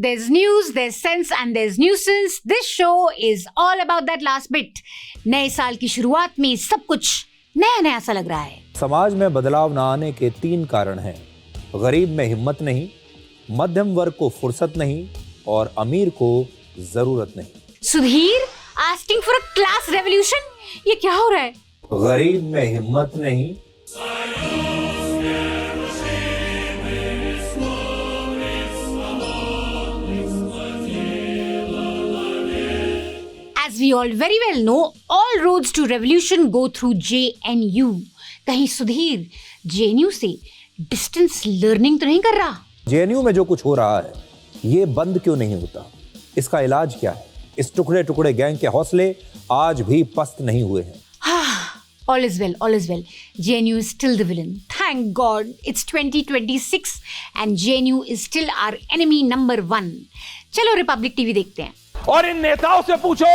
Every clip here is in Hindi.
There's news, there's sense and there's nuisance. This show is all about that last bit. नए साल की शुरुआत में सब कुछ नया नया सा लग रहा है. समाज में बदलाव न आने के 3 कारण हैं. गरीब में हिम्मत नहीं, मध्यम वर्ग को फुर्सत नहीं और अमीर को जरूरत नहीं. Sudhir asking for a class revolution? ये क्या हो रहा है? गरीब में हिम्मत नहीं. As we all very well know, all roads to revolution go through JNU. कहीं सुधीर JNU से डिस्टेंस लर्निंग तो नहीं कर रहा? JNU में जो कुछ हो रहा है, ये बंद क्यों नहीं होता? इसका इलाज क्या है? इस टुकड़े टुकड़े गैंग के हौसले आज भी पस्त नहीं हुए हैं. All is well, all is well. JNU is still the villain. Thank God, it's 2026 and JNU is still our enemy number 1. चलो रिपब्लिक टीवी देखते हैं. और इन नेताओं से पूछो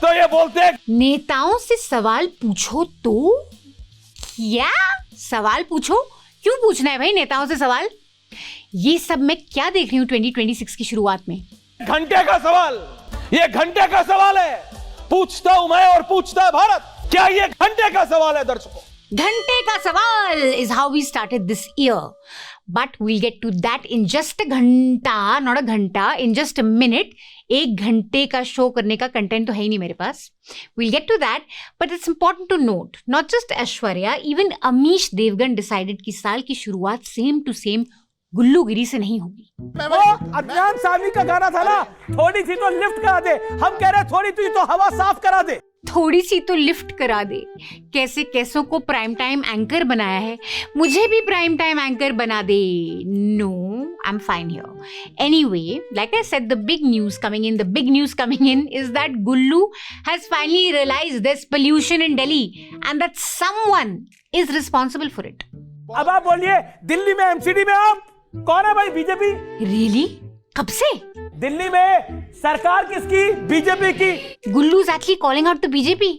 तो ये बोलते हैं. नेताओं से सवाल पूछो तो क्या? सवाल पूछो? क्यों पूछना है भाई नेताओं से सवाल? ये सब मैं क्या देख रही हूँ 2026 की शुरुआत में? घंटे का सवाल. ये घंटे का सवाल है. पूछता हूं मैं और पूछता है भारत. क्या ये घंटे का सवाल है दर्शकों? घंटे का सवाल is how we started this year. But we'll get to that in just a घंटा, not a घंटा, in just a minute. 1 घंटे का शो करने का कंटेंट तो है ही नहीं मेरे पास. We'll get to that, but it's important to note, not just Aishwarya, even Amish Devgan decided कि साल की शुरुआत सेम टू सेम गुल्लूगिरी से नहीं होगी. वो अदनान सामी का गाना था ना, थोड़ी सी तो लिफ्ट करा दे. हम कह रहे थोड़ी सी तो हवा साफ करा दे. थोड़ी सी तो लिफ्ट करा दे. कैसे कैसों को प्राइम टाइम एंकर बनाया है, मुझे भी प्राइम टाइम एंकर बना दे. No, I am fine here. Anyway, like I said, the big news coming in is that Gullu has finally realised this pollution in Delhi and that someone is responsible for it. अब आप बोलिए, दिल्ली में एमसीडी में आप कौन है भाई? बीजेपी. रियली? कब से? दिल्ली में सरकार किसकी? बीजेपी की. Gullu is actually calling out the BJP.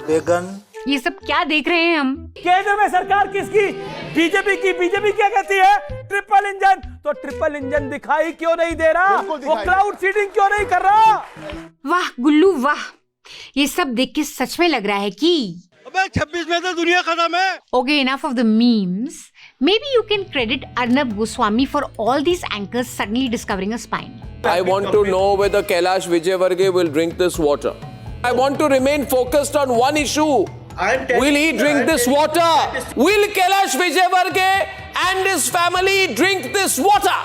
बेगन, ये सब क्या देख रहे हैं हम? केंद्र में सरकार किसकी? बीजेपी की. बीजेपी क्या कहती है? Triple engine. तो ट्रिपल इंजन दिखाई क्यों नहीं दे रहा? वो क्लाउड सीडिंग क्यों नहीं कर रहा? वाह गुल्लू वाह. ये सब देख के सच में लग रहा है कि 26 में तो दुनिया खत्म है. Okay, enough of the memes. Maybe you can credit Arnab Goswami for all these anchors suddenly discovering a spine. I want to know whether Kailash Vijayvargiya will drink this water. I want to remain focused on one issue. Will he drink this water? Will Kailash Vijayvargiya and his family drink this water?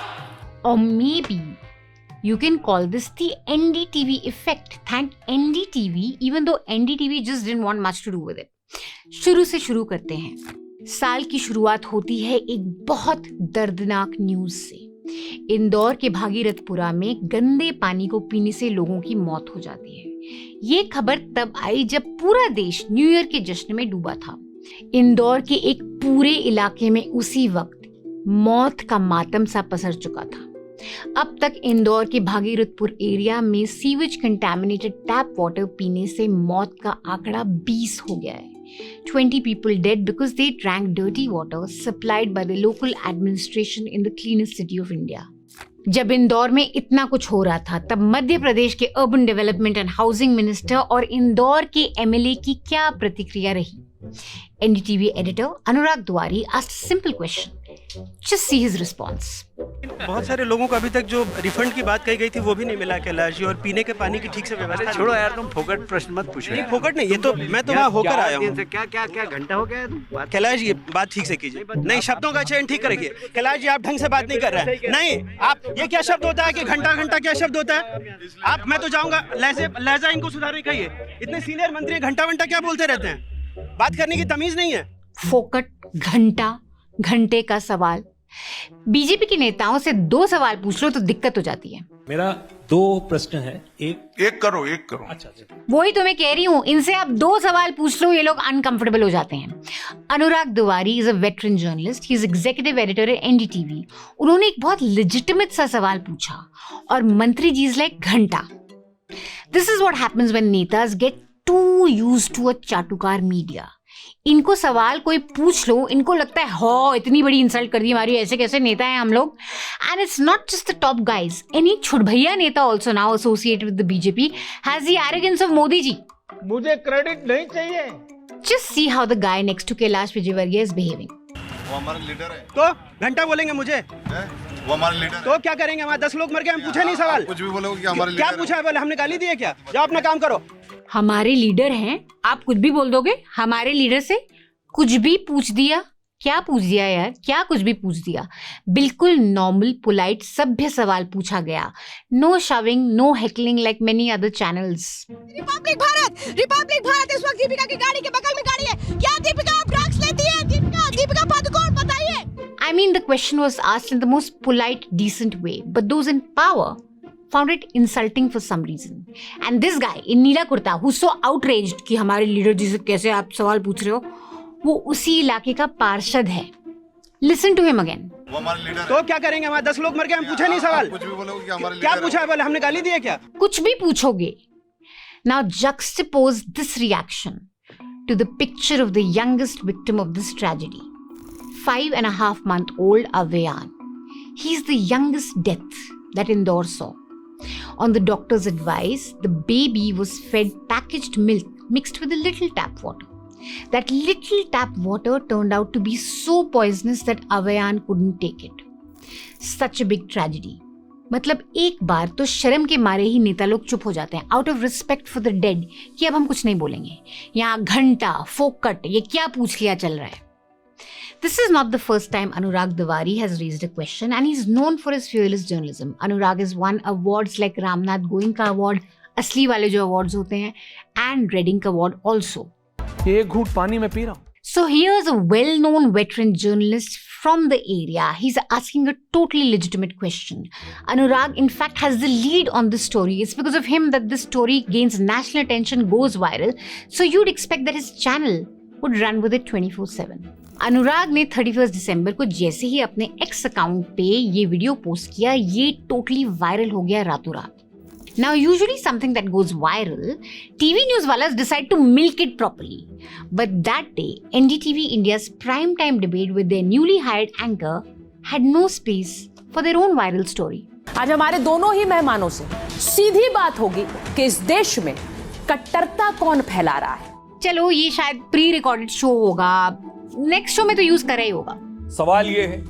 Or maybe you can call this the NDTV effect. Thank NDTV, even though NDTV just didn't want much to do with it. शुरू से शुरू करते हैं. साल की शुरुआत होती है एक बहुत दर्दनाक न्यूज से. इंदौर के भागीरथपुरा में गंदे पानी को पीने से लोगों की मौत हो जाती है. ये खबर तब आई जब पूरा देश न्यू ईयर के जश्न में डूबा था. इंदौर के एक पूरे इलाके में उसी वक्त मौत का मातम सा पसर चुका था. अब तक इंदौर के भागीरथपुर एरिया में सीवेज कंटामिनेटेड टैप वाटर पीने से मौत का आंकड़ा 20 हो गया है. 20 people dead because they drank dirty water supplied by the local administration in the cleanest city of India. जब इंदौर में इतना कुछ हो रहा था, तब मध्य प्रदेश के urban development and housing minister और इंदौर के एमएलए की क्या प्रतिक्रिया रही? NDTV editor Anurag Dwari asked a simple question. Just see his response. बहुत सारे लोगों को अभी तक जो रिफंड की बात कही गई थी वो भी नहीं मिला कैलाश जी, और पीने के पानी की ठीक से व्यवस्था. छोड़ो यार, तुम फोकट प्रश्न मत पूछो. नहीं फोकट नहीं, ये तो मैं तो वहाँ होकर आया हूँ. क्या घंटा हो गया? कैलाश जी बात ठीक से कीजिए. नहीं, शब्दों का चयन ठीक करिए. कैलाश जी आप ढंग से बात नहीं कर रहे हैं. नहीं, आप ये क्या शब्द होता है कि घंटा क्या शब्द होता है? आप, मैं तो जाऊँगा, लहजा इनको सुधारने कहिए. इतने सीनियर मंत्री घंटा क्या बोलते रहते हैं? बात करने की तमीज नहीं है. फोकट, घंटे का सवाल. बीजेपी के नेताओं से 2 सवाल पूछ लो तो दिक्कत हो जाती है. मेरा 2 प्रश्न है. एक करो. अच्छा. वही तो मैं कह रही हूँ, इनसे आप 2 सवाल पूछ लो, ये लोग अनकंफर्टेबल हो जाते हैं. Anurag Dwary is a veteran journalist. He is executive editor at NDTV. उन्होंने एक बहुत लेजिटिमेट सा सवाल पूछा और मंत्री जी इज लाइक घंटा. This is what happens when netas get too used to a chatukar media. इनको सवाल कोई पूछ लो, इनको लगता है हो इतनी बड़ी इंसल्ट कर दी हमारी, ऐसे कैसे नेता हैं हम लोग. And it's not just the top guys, any छुटभैया नेता also now associated with the BJP has the arrogance of Modi ji. मुझे क्रेडिट नहीं चाहिए. Just see how the guy next to Kailash Vijayvargiya is behaving. वो हमारा लीडर है. तो घंटा बोलेंगे मुझे, वो हमारा लीडर तो क्या करेंगे? हमारे 10 लोग मर गए, हम पूछे नहीं सवाल. कुछ भी बोलोगे कि हमारे क्या लीडर पूछा है? बोले हमने गाली दी है क्या? जाओ अपना काम करो. हमारे लीडर हैं, आप कुछ भी बोल दोगे हमारे लीडर से? कुछ भी पूछ दिया? क्या पूछ दिया यार, क्या कुछ भी पूछ दिया? बिल्कुल नॉर्मल पोलाइट सभ्य सवाल पूछा गया. No shoving, no heckling like many other channels. Republic Bharat इस वक्त दीपिका की गाड़ी के बगल में गाड़ी है. क्या दीपिका ड्रग्स लेती है? दीपिका पादुकोण, बताइए. I mean, the question was asked in the most polite, decent way, but those in power found it insulting for some reason. And this guy in Neela kurta, who's so outraged कि हमारे लीडर जी से कैसे आप सवाल पूछ रहे हो, वो उसी इलाके का पार्षद है. Listen to him again. वो हमारा लीडर है. तो क्या करेंगे? हमारे 10 लोग मर गए, हम पूछे नहीं सवाल. कुछ भी बोलोगे कि हमारे क्या लीडर पूछा है? बोले हमने गाली दी है क्या? कुछ भी पूछोगे. Now juxtapose this reaction to the picture of the youngest victim of this tragedy. 5.5-month-old Avayan. He's the youngest death that Indore saw. On the doctor's advice, the baby was fed packaged milk mixed with a little tap water. That little tap water turned out to be so poisonous that Avayan couldn't take it. Such a big tragedy. मतलब एक बार तो शर्म के मारे ही नेता लोग चुप हो जाते हैं, out of respect for the dead, कि अब हम कुछ नहीं बोलेंगे. यहाँ घंटा फोकट ये क्या पूछ लिया चल रहा है. This is not the first time Anurag Tiwari has raised a question, and he's known for his fearless journalism. Anurag has won awards like Ramnath Goenka Award, असली वाले जो awards होते हैं, and Reading Award also. एक घूंट पानी में पी रहा हूं. So here's a well-known veteran journalist from the area. He's asking a totally legitimate question. Anurag, in fact, has the lead on this story. It's because of him that this story gains national attention, goes viral. So you'd expect that his channel would run with it 24/7. अनुराग ने 31 दिसंबर को जैसे ही अपने एक्स अकाउंट पे ये वीडियो पोस्ट किया, ये टोटली वायरल हो गया रातों रात. Now, usually something that goes viral, TV news wallahs decide to milk it properly. But that day, NDTV India's primetime debate with their newly hired anchor had no space for their own viral story. आज हमारे दोनों ही मेहमानों से सीधी बात होगी कि इस देश में कट्टरता कौन फैला रहा है. चलो, ये शायद प्री रिकॉर्डेड शो होगा, नेक्स्ट शो में तो यूज करा ही होगा. सवाल ये है,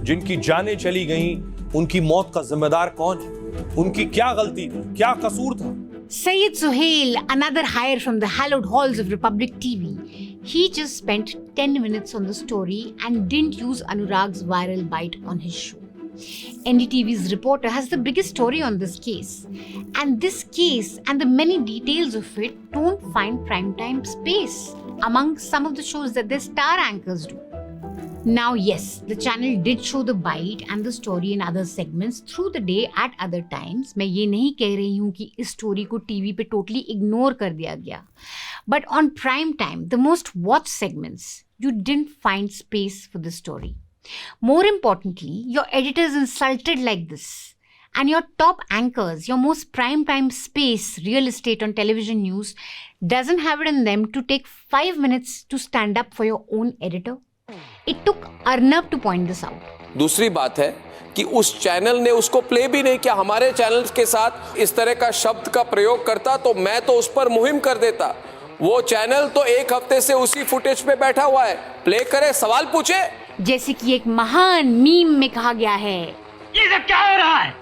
जिनकी जानें चली गईं, उनकी मौत का जिम्मेदार कौन है? उनकी क्या गलती थी, क्या कसूर था? Syed Suhail, another hire from the hallowed halls of Republic TV, he just spent 10 minutes on the story and didn't use Anurag's viral bite on his show. NDTV's reporter has the biggest story on this case, and this case and the many details of it don't find primetime space among some of the shows that their star anchors do. Now, yes, the channel did show the bite and the story in other segments through the day at other times. मैं ये नहीं कह रही हूँ कि इस स्टोरी को टीवी पे टोटली इग्नोर कर दिया गया. But on prime time, the most watched segments, you didn't find space for the story. More importantly, your editors insulted like this. And your top anchors, your most prime time space, real estate on television news, doesn't have it in them to take 5 minutes to stand up for your own editor. It took Arnab to point this out. दूसरी बात है कि उस चैनल ने उसको प्ले भी नहीं किया. हमारे चैनल के साथ इस तरह का शब्द का प्रयोग करता तो मैं तो उस पर मुहिम कर देता. वो चैनल तो एक हफ्ते से उसी फुटेज पे बैठा हुआ है, प्ले करे, सवाल पूछे. जैसे कि एक महान मीम में कहा गया है, ये सब क्या हो रहा है?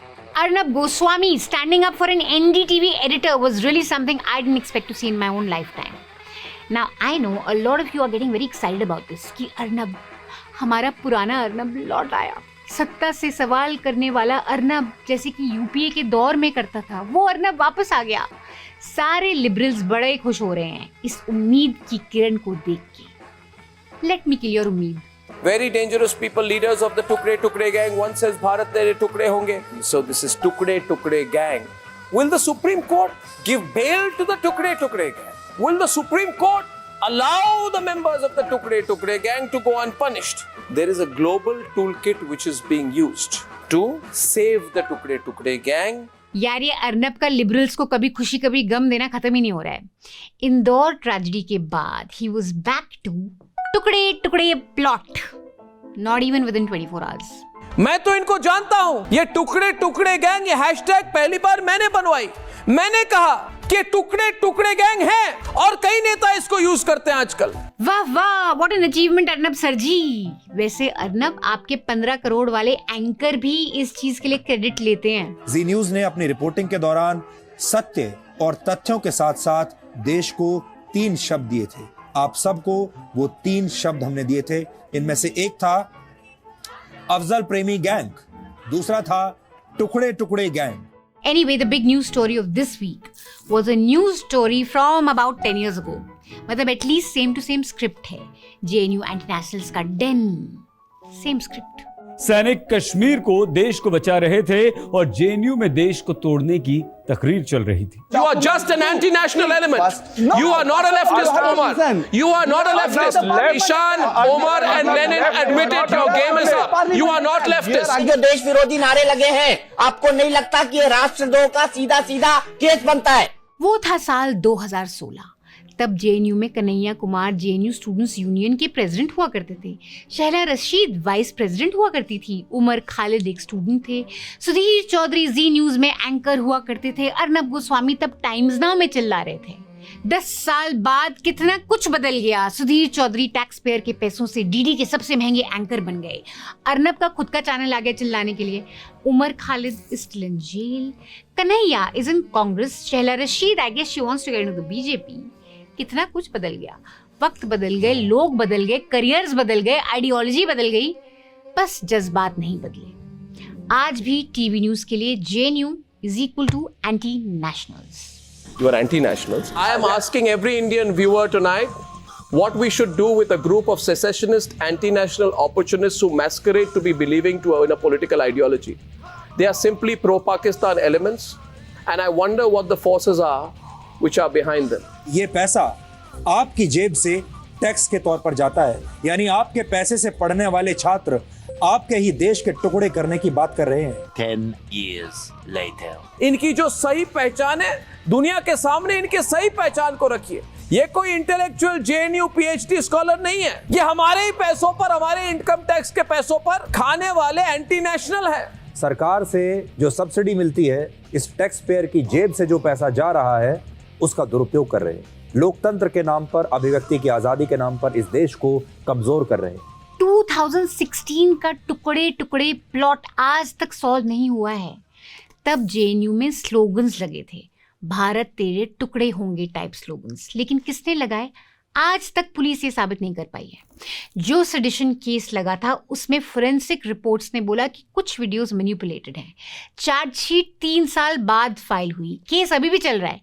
Arnab Goswami standing up for an NDTV editor was really something I didn't expect to see in my own lifetime. Now, I know a lot of you are getting very excited about this कि अर्नब, हमारा पुराना अर्नब लौट आया. सत्ता से सवाल करने वाला अर्नब, जैसे कि यूपीए के दौर में करता था, वो अर्नब वापस आ गया. सारे लिबरल्स बड़े खुश हो रहे हैं इस उम्मीद की किरण को देख के. लेट मी किल योर उम्मीद. Very dangerous people, leaders of the Tukde gang. One says Bharat तेरे टुकड़े होंगे. So this is Tukde gang. Will the Supreme Court give bail to the Tukde gang? Will the Supreme Court allow the members of the Tukde gang to go unpunished? There is a global toolkit which is being used to save the Tukde gang यार ये अर्नब का लिबरल्स को कभी खुशी कभी गम देना खत्म ही नहीं हो रहा है। इंदौर ट्रेजेडी के बाद ही वाज बैक टू टुकड़े टुकड़े plot, not even with in 24 hours. मैं तो इनको जानता हूं, ये टुकड़े टुकड़े गैंग, ये हैशटैग पहली बार मैंने बनवाई। मैंने कहा कि टुकड़े टुकड़े गैंग है और कई नेता इसको यूज करते हैं आजकल। वाह वाह, what an achievement Arnab sir ji. वैसे अर्नब, आपके 15 करोड़ वाले एंकर भी इस चीज के लिए क्रेडिट लेते हैं। जी न्यूज ने अपनी रिपोर्टिंग के दौरान सत्य और तथ्यों के साथ साथ देश को 3 शब्द दिए थे। आप सबको वो 3 शब्द हमने दिए थे। इनमें से एक था अफजल प्रेमी गैंग, दूसरा था टुकड़े टुकड़े gang. Anyway, the big news story of this week was a news story from about 10 years ago. मतलब at least same to same script है। JNU Anti-Nationals का den, same script। सैनिक कश्मीर को, देश को बचा रहे थे और जेएनयू में देश को तोड़ने की तकरीर चल रही थी। You are just an anti-national element. You are not a leftist, Omar. You are not a leftist. Ishan, Omar and Lenin admitted your game is up. You are not leftist. जो देश विरोधी नारे लगे हैं, आपको नहीं लगता कि ये राष्ट्रद्रोह का सीधा सीधा केस बनता है? वो था साल 2016। तब जेएनयू में Kanhaiya Kumar JNU students union के प्रेसिडेंट हुआ करते थे, शहला रशीद वाइस प्रेसिडेंट हुआ करती थी, उमर खालिद एक स्टूडेंट थे, सुधीर चौधरी जी न्यूज में एंकर हुआ करते थे, अर्नब गोस्वामी तब टाइम्स नाउ में चिल्ला रहे थे। 10 साल बाद कितना कुछ बदल गया। सुधीर चौधरी टैक्स पेयर के पैसों से डीडी के सबसे महंगे एंकर बन गए। अर्नब का खुद का चैनल आ गया चिल्लाने के लिए। Umar Khalid is still in jail. Kanhaiya is in Congress. Shehla Rashid I guess she wants to get into the BJP. कितना कुछ बदल गया। वक्त बदल गए, लोग बदल गए, करियर्स बदल गए, आइडियोलॉजी बदल गई, बस जज्बात नहीं बदले। आज भी टीवी न्यूज के लिए JNU is equal to anti-nationals. You are anti-nationals. I am asking every Indian viewer tonight what we should do with a group of secessionist, anti-national opportunists who masquerade to be believing in a political ideology. They are simply pro-Pakistan elements, and I wonder what the forces are which are behind them. ये पैसा आपकी जेब से टैक्स के तौर पर जाता है, यानी आपके पैसे से पढ़ने वाले छात्र आपके ही देश के टुकड़े करने की बात कर रहे हैं। 10 years later. इनकी जो सही पहचान है, दुनिया के सामने इनके सही पहचान को रखिए। ये कोई इंटेलेक्चुअल JNU PhD स्कॉलर नहीं है, ये हमारे ही पैसों पर, हमारे इनकम टैक्स के पैसों पर खाने वाले एंटी नेशनल है। सरकार से जो सब्सिडी मिलती है, इस टैक्स पेयर की जेब से जो पैसा जा रहा है, उसका दुरुपयोग कर रहे हैं। लोकतंत्र के नाम पर, अभिव्यक्ति की आजादी के नाम पर इस देश को कमजोर कर रहे हैं। 2016 का टुकड़े टुकड़े प्लॉट आज तक सॉल्व नहीं हुआ है। तब JNU में स्लोगन्स लगे थे, भारत तेरे टुकड़े होंगे टाइप स्लोगन्स, लेकिन किसने लगाए? आज तक पुलिस ये साबित नहीं कर पाई है। जो सेडिशन केस लगा था उसमें फोरेंसिक रिपोर्ट्स ने बोला कि कुछ वीडियोस मैनिपुलेटेड हैं। चार्जशीट 3 साल बाद फाइल हुई, केस अभी भी चल रहा है।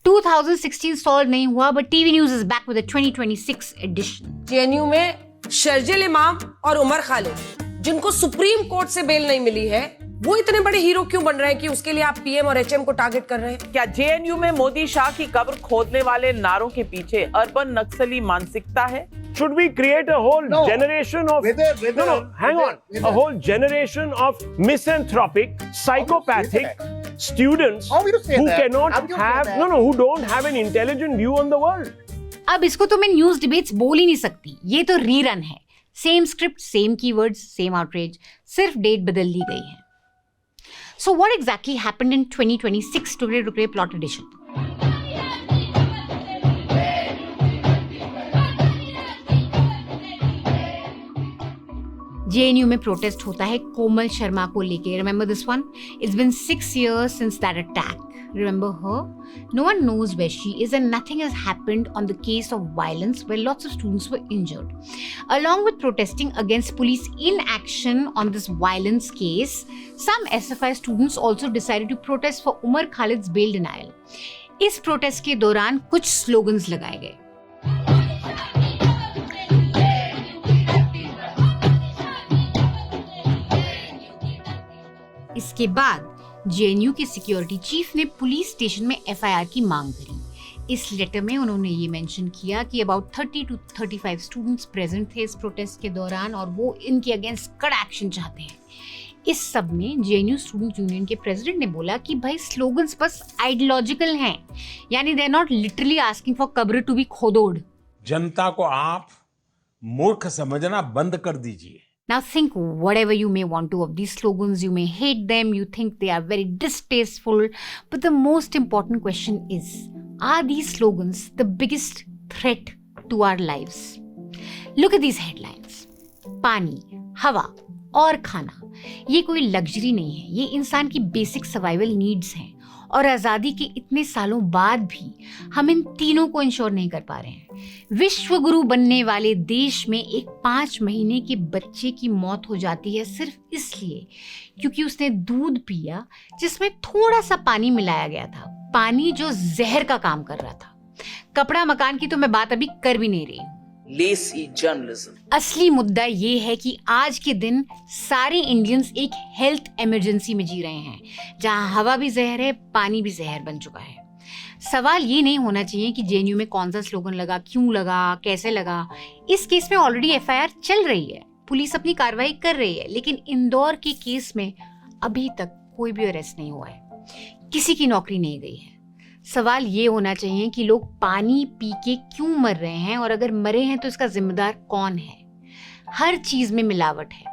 2016 सॉल्व नहीं हुआ, but TV news is back with the 2026 edition. JNU में शर्जिल इमाम और उमर खालिद, जिनको सुप्रीम कोर्ट से बेल नहीं मिली है, वो इतने बड़े हीरो क्यों बन रहे हैं कि उसके लिए आप PM और HM को टारगेट कर रहे हैं? क्या JNU में मोदी शाह की कब्र खोदने वाले नारों के पीछे अर्बन नक्सली मानसिकता है? Should we create a whole generation of a whole generation of misanthropic, psychopathic students who cannot have who don't have an intelligent view on the world? अब इसको तो मैं न्यूज डिबेट्स बोल ही नहीं सकती, ये तो रीरन है। Same script, same keywords, same outreach, सिर्फ डेट बदल दी गई है। So what exactly happened in 2026 टुकड़े टुकड़े प्लॉट एडिशन? JNU में प्रोटेस्ट होता है कोमल शर्मा को लेके। Remember this one? It's been 6 years since that attack. Remember her? No one knows where she is and nothing has happened on the case of violence where lots of students were injured. Along with protesting against police inaction on this violence case, some SFI students also decided to protest for Umar Khalid's bail denial. इस प्रोटेस्ट के दौरान कुछ स्लोगन्स लगाए गए। इसके बाद JNU के सिक्योरिटी चीफ ने पुलिस स्टेशन में FIR की मांग करी। इस लेटर में उन्होंने ये मेंशन किया कि अबाउट 30 to 35 स्टूडेंट्स प्रेजेंट थे इस प्रोटेस्ट के दौरान और वो इनके अगेंस्ट कड़ा एक्शन चाहते हैं। इस सब में जेएनयू स्टूडेंट यूनियन के प्रेसिडेंट ने बोला कि भाई स्लोगन्स बस आइडियोलॉजिकल हैं, यानी they are not literally asking for kabr to be खोदोड़। जनता को आप मूर्ख समझना बंद कर दीजिए। Now think whatever you may want to of these slogans, you may hate them, you think they are very distasteful, but the most important question is, are these slogans the biggest threat to our lives? Look at these headlines. पानी, हवा और खाना, ये कोई लग्जरी नहीं है, ये इंसान की बेसिक सर्वाइवल नीड्स हैं और आज़ादी के इतने सालों बाद भी हम इन तीनों को इंश्योर नहीं कर पा रहे हैं। विश्व गुरु बनने वाले देश में एक 5 महीने के बच्चे की मौत हो जाती है सिर्फ इसलिए क्योंकि उसने दूध पिया जिसमें थोड़ा सा पानी मिलाया गया था, पानी जो जहर का काम कर रहा था। कपड़ा मकान की तो मैं बात अभी कर भी नहीं रही हूँ। लेसी जर्नलिज्म। असली मुद्दा ये है कि आज के दिन सारे इंडियंस एक हेल्थ इमरजेंसी में जी रहे हैं, जहां हवा भी जहर है, पानी भी जहर बन चुका है। सवाल ये नहीं होना चाहिए कि जेएनयू में कौन सा स्लोगन लगा, क्यों लगा, कैसे लगा। इस केस में ऑलरेडी एफआईआर चल रही है, पुलिस अपनी कार्रवाई कर रही है, लेकिन इंदौर के केस में अभी तक कोई भी अरेस्ट नहीं हुआ है, किसी की नौकरी नहीं गई है। सवाल ये होना चाहिए कि लोग पानी पी के क्यों मर रहे हैं, और अगर मरे हैं तो इसका जिम्मेदार कौन है। हर चीज में मिलावट है,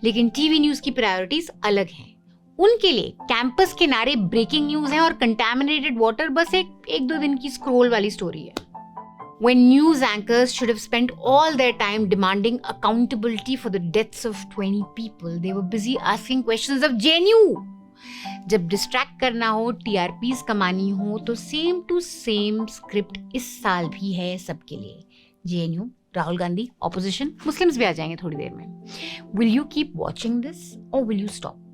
लेकिन टीवी न्यूज की प्रायोरिटीज अलग हैं। उनके लिए कैंपस के नारे ब्रेकिंग न्यूज हैं और कंटामिनेटेड वाटर बस एक 2 दिन की स्क्रॉल वाली स्टोरी है। When news anchors should have spent all their time demanding accountability for the deaths of 20 people, they were busy asking questions of JNU. जब डिस्ट्रैक्ट करना हो, टीआरपीज कमानी हो, तो सेम टू सेम स्क्रिप्ट इस साल भी है सबके लिए। JNU, Rahul Gandhi, opposition, Muslims भी आ जाएंगे थोड़ी देर में। Will you keep watching this और will you stop?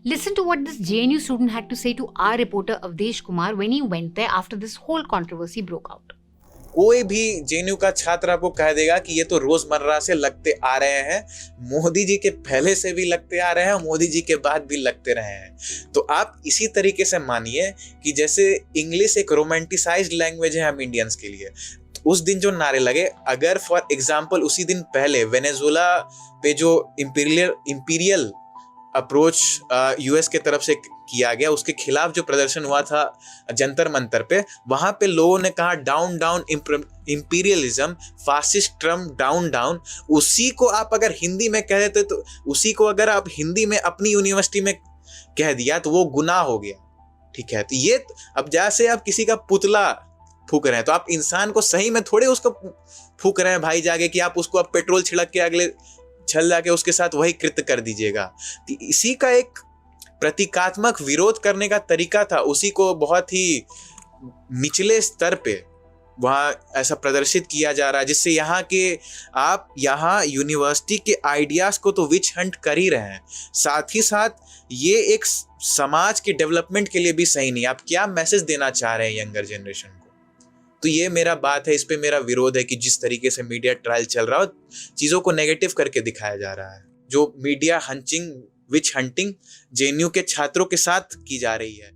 Listen to what this JNU student had to say to our reporter Avdesh Kumar when he went there after this whole controversy broke out. कोई भी जेएनयू का छात्र आपको कह देगा कि ये तो रोजमर्रा से लगते आ रहे हैं, मोदी जी के पहले से भी लगते आ रहे हैं, मोदी जी के बाद भी लगते रहे हैं। तो आप इसी तरीके से मानिए कि जैसे इंग्लिश एक रोमांटिसाइज्ड लैंग्वेज है हम इंडियंस के लिए, तो उस दिन जो नारे लगे, अगर फॉर एग्जांपल उसी दिन पहले वेनेजुएला पे जो इंपीरियल अप्रोच यूएस के तरफ से किया गया, उसके खिलाफ जो प्रदर्शन हुआ था जंतर मंतर पे, वहां पे लोगों ने कहा down down imperialism, fascist Trump down down. उसी को आप अगर हिंदी में कह देते, तो उसी को अगर आप हिंदी में अपनी यूनिवर्सिटी में कह दिया तो वो गुनाह हो गया, ठीक है। तो ये अब जैसे आप किसी का पुतला फूक रहे हैं, तो आप इंसान को सही में थोड़े उसको फूक रहे हैं भाई जाके कि आप उसको अब पेट्रोल छिड़क के अगले छल जाके उसके साथ वही कृत्य कर दीजिएगा। तो इसी का एक प्रतीकात्मक विरोध करने का तरीका था, उसी को बहुत ही निचले स्तर पे वहाँ ऐसा प्रदर्शित किया जा रहा है, जिससे आप यहाँ यूनिवर्सिटी के आइडियाज को तो विच हंट कर ही रहे हैं, साथ ही साथ ये एक समाज के डेवलपमेंट के लिए भी सही नहीं। आप क्या मैसेज देना चाह रहे हैं यंगर जनरेशन को? तो ये मेरा बात है, इस पे मेरा विरोध है कि जिस तरीके से मीडिया ट्रायल चल रहा हो, चीज़ों को नेगेटिव करके दिखाया जा रहा है। जो मीडिया विच हंटिंग जेएनयू के छात्रों के साथ की जा रही है।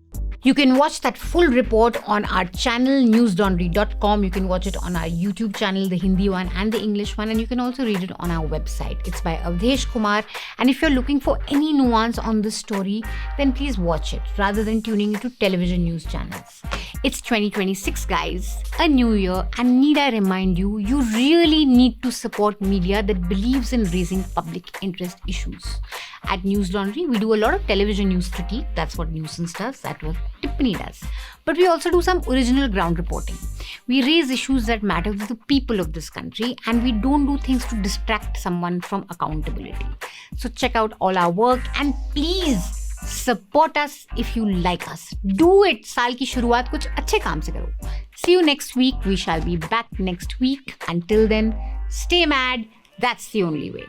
You can watch that full report on our channel newslaundry.com. You can watch it on our YouTube channel, the Hindi one and the English one, and you can also read it on our website. It's by Avdesh Kumar, and if you're looking for any nuance on this story, then please watch it rather than tuning into television news channels. It's 2026, guys, a new year, and need I remind you, you really need to support media that believes in raising public interest issues. At News Laundry, we do a lot of television news critique. That's what Newsons does. That's what Tiffany does. But we also do some original ground reporting. We raise issues that matter to the people of this country, and we don't do things to distract someone from accountability. So check out all our work, and please support us if you like us. Do it. साल की शुरुआत कुछ अच्छे काम से करो. See you next week. We shall be back next week. Until then, stay mad. That's the only way.